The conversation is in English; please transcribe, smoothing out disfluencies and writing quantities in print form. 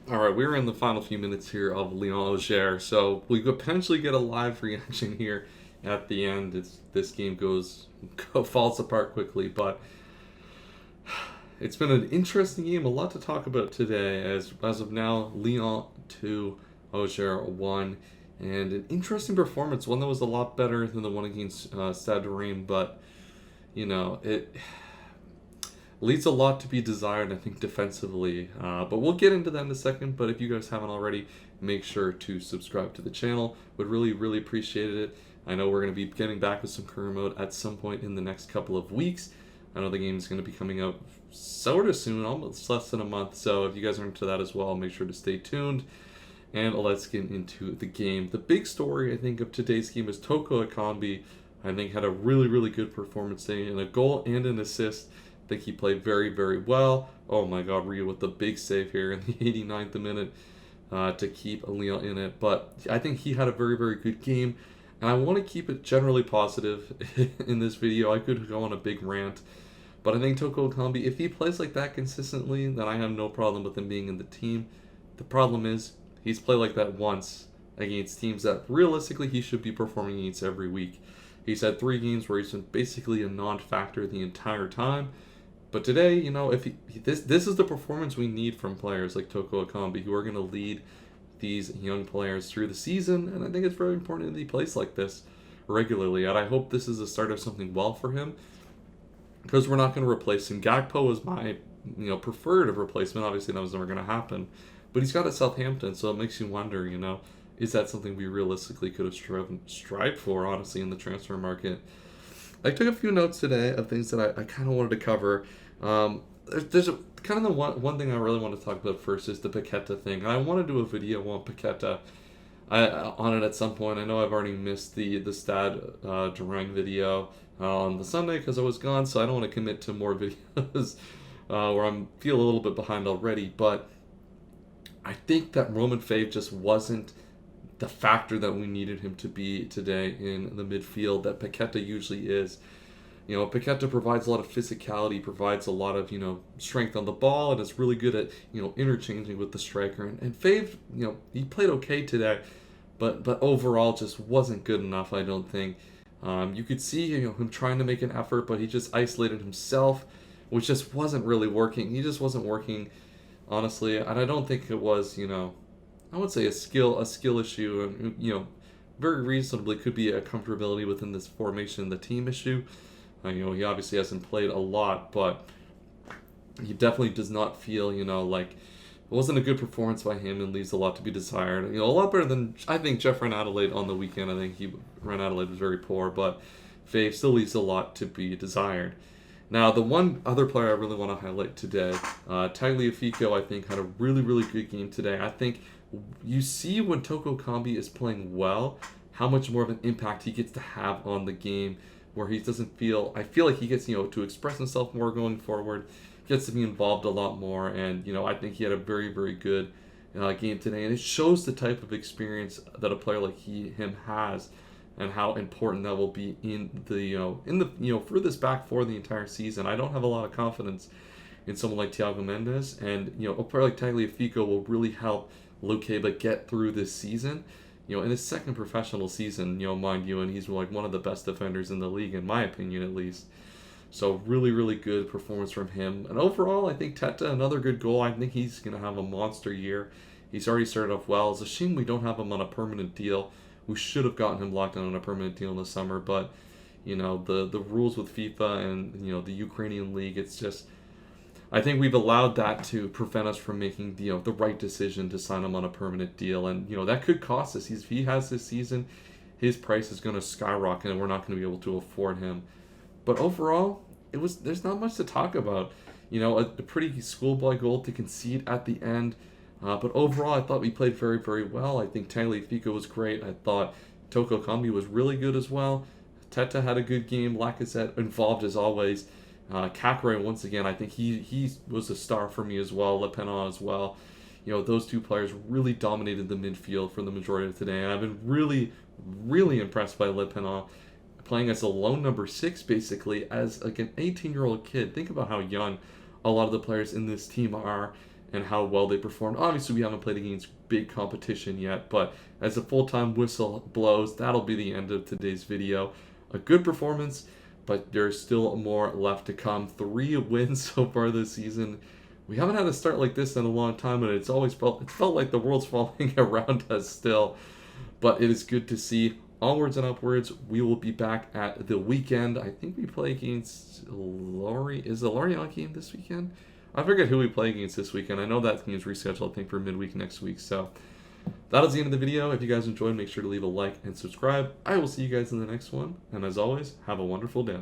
All right, we're in the final few minutes here of Lyon Auxerre, so we could potentially get a live reaction here at the end. This game falls apart quickly, but it's been an interesting game. A lot to talk about today. As of now, Lyon 2, Auxerre 1, and an interesting performance. One that was a lot better than the one against Stade Reims, but it leaves a lot to be desired, I think, defensively. But we'll get into that in a second. But if you guys haven't already, make sure to subscribe to the channel. Would really, really appreciate it. I know we're going to be getting back with some career mode at some point in the next couple of weeks. I know the game is going to be coming out sort of soon, almost less than a month. So if you guys are into that as well, make sure to stay tuned. And let's get into the game. The big story, I think, of today's game is Toko Ekambi. I think had a really, really good performance today, and a goal and an assist. I think he played very, very well. Oh my God, Rio with the big save here in the 89th minute to keep Lyon in it. But I think he had a very, very good game. And I want to keep it generally positive in this video. I could go on a big rant. But I think Toko Ekambi, if he plays like that consistently, then I have no problem with him being in the team. The problem is, he's played like that once against teams that realistically he should be performing against every week. He's had 3 games where he's been basically a non-factor the entire time. But today, if this is the performance we need from players like Toko Ekambi, who are going to lead these young players through the season. And I think it's very important that he plays like this regularly. And I hope this is the start of something well for him, because we're not going to replace him. Gakpo was my preferred replacement. Obviously, that was never going to happen. But he's got at Southampton, so it makes you wonder, is that something we realistically could have strived for, honestly, in the transfer market? I took a few notes today of things that I kind of wanted to cover. There's kind of the one thing I really want to talk about first is the Paqueta thing. And I want to do a video on Paqueta on it at some point. I know I've already missed the Stade Durang video on the Sunday because I was gone, so I don't want to commit to more videos where I feel a little bit behind already. But I think that Roman Fave just wasn't the factor that we needed him to be today in the midfield that Paqueta usually is. Paqueta provides a lot of physicality, provides a lot of, strength on the ball, and is really good at, interchanging with the striker. And Fave, he played okay today, but overall just wasn't good enough, I don't think. You could see, him trying to make an effort, but he just isolated himself, which just wasn't really working. He just wasn't working, honestly, and I don't think it was, I would say a skill issue, and very reasonably could be a comfortability within this formation, the team issue. He obviously hasn't played a lot, but he definitely does not feel, like it wasn't a good performance by him and leaves a lot to be desired. A lot better than I think Jeff ran Adelaide on the weekend. I think Ran Adelaide was very poor, but Fave still leaves a lot to be desired. Now, the one other player I really want to highlight today, Tagliafico, I think, had a really, really good game today. I think you see when Toko Ekambi is playing well, how much more of an impact he gets to have on the game, where he doesn't feel, I feel like he gets, to express himself more going forward, gets to be involved a lot more, and, I think he had a very, very good game today, and it shows the type of experience that a player like him has, and how important that will be in the for this back for the entire season. I don't have a lot of confidence in someone like Thiago Mendes, and a player like Tagliafico will really help Lukeba get through this season. In his second professional season, mind you, and he's like one of the best defenders in the league, in my opinion at least. So really, really good performance from him. And overall, I think Teta, another good goal. I think he's going to have a monster year. He's already started off well. It's a shame we don't have him on a permanent deal. We should have gotten him locked in on a permanent deal in the summer, but the rules with FIFA and the Ukrainian league, it's just, I think we've allowed that to prevent us from making the right decision to sign him on a permanent deal, and that could cost us. If he has this season, his price is going to skyrocket, and we're not going to be able to afford him. But overall, there's not much to talk about. A pretty schoolboy goal to concede at the end. But overall, I thought we played very, very well. I think Tagliafico was great. I thought Toko Ekambi was really good as well. Teta had a good game. Lacazette involved as always. Cacré, once again, I think he was a star for me as well. Le Pen as well. Those two players really dominated the midfield for the majority of today. And I've been really, really impressed by Le Pen, playing as a lone number 6, basically, as like an 18-year-old kid. Think about how young a lot of the players in this team are. and how well they performed. Obviously, we haven't played against big competition yet, but as the full-time whistle blows, that'll be the end of today's video. A good performance, but there's still more left to come. 3 wins so far this season. We haven't had a start like this in a long time, and it's felt like the world's falling around us still. But it is good to see. Onwards and upwards. We will be back at the weekend. I think we play against Lorient. Is the Lorient game this weekend? I forget who we play against this weekend. I know that game's rescheduled, I think, for midweek next week. So that is the end of the video. If you guys enjoyed, make sure to leave a like and subscribe. I will see you guys in the next one. And as always, have a wonderful day.